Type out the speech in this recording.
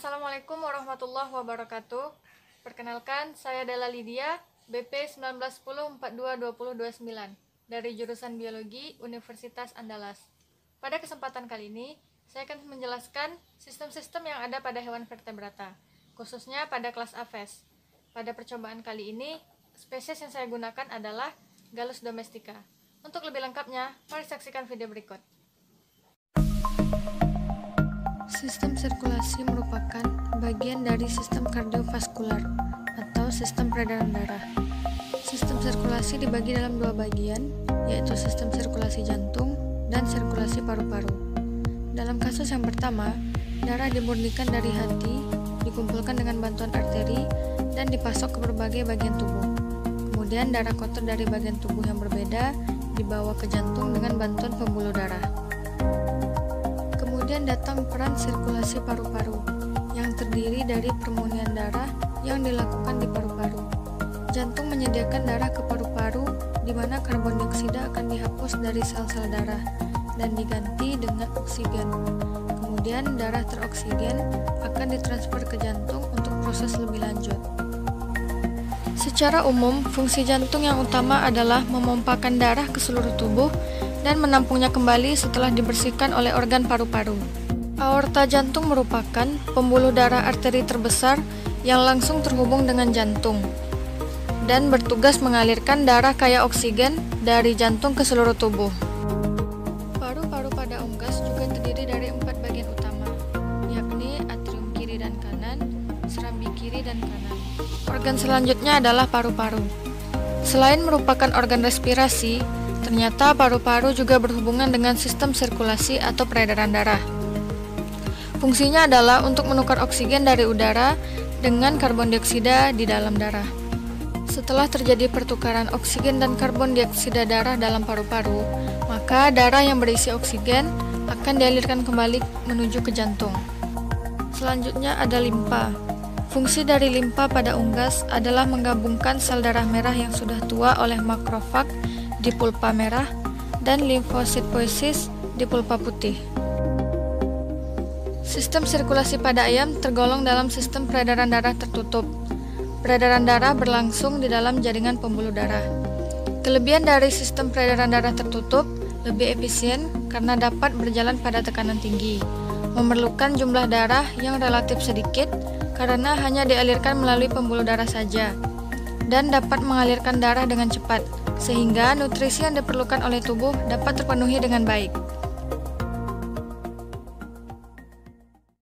Assalamualaikum warahmatullahi wabarakatuh. Perkenalkan, saya Della Lydia, BP 1910422029 dari jurusan Biologi Universitas Andalas. Pada kesempatan kali ini, saya akan menjelaskan sistem-sistem yang ada pada hewan vertebrata, khususnya pada kelas Aves. Pada percobaan kali ini, spesies yang saya gunakan adalah Gallus domestica. Untuk lebih lengkapnya, mari saksikan video berikut. Sistem sirkulasi merupakan bagian dari sistem kardiovaskular atau sistem peredaran darah. Sistem sirkulasi dibagi dalam dua bagian, yaitu sistem sirkulasi jantung dan sirkulasi paru-paru. Dalam kasus yang pertama, darah dimurnikan dari hati, dikumpulkan dengan bantuan arteri, dan dipasok ke berbagai bagian tubuh. Kemudian darah kotor dari bagian tubuh yang berbeda dibawa ke jantung dengan bantuan pembuluh darah. Kemudian datang peran sirkulasi paru-paru yang terdiri dari permunian darah yang dilakukan di paru-paru. Jantung menyediakan darah ke paru-paru di mana karbon dioksida akan dihapus dari sel-sel darah dan diganti dengan oksigen. Kemudian darah teroksigen akan ditransfer ke jantung untuk proses lebih lanjut. Secara umum, fungsi jantung yang utama adalah memompakan darah ke seluruh tubuh dan menampungnya kembali setelah dibersihkan oleh organ paru-paru. Aorta jantung merupakan pembuluh darah arteri terbesar yang langsung terhubung dengan jantung dan bertugas mengalirkan darah kaya oksigen dari jantung ke seluruh tubuh. Paru-paru pada unggas juga terdiri dari 4 bagian utama, yakni atrium kiri dan kanan, serambi kiri dan kanan. Organ selanjutnya adalah paru-paru. Selain merupakan organ respirasi, ternyata paru-paru juga berhubungan dengan sistem sirkulasi atau peredaran darah. Fungsinya adalah untuk menukar oksigen dari udara dengan karbon dioksida di dalam darah. Setelah terjadi pertukaran oksigen dan karbon dioksida darah dalam paru-paru, maka darah yang berisi oksigen akan dialirkan kembali menuju ke jantung. Selanjutnya ada limpa. Fungsi dari limpa pada unggas adalah menggabungkan sel darah merah yang sudah tua oleh makrofag di pulpa merah dan limfosit poiesis di pulpa putih. Sistem sirkulasi pada ayam tergolong dalam sistem peredaran darah tertutup. Peredaran darah berlangsung di dalam jaringan pembuluh darah. Kelebihan dari sistem peredaran darah tertutup lebih efisien karena dapat berjalan pada tekanan tinggi, memerlukan jumlah darah yang relatif sedikit karena hanya dialirkan melalui pembuluh darah saja, dan dapat mengalirkan darah dengan cepat, sehingga nutrisi yang diperlukan oleh tubuh dapat terpenuhi dengan baik.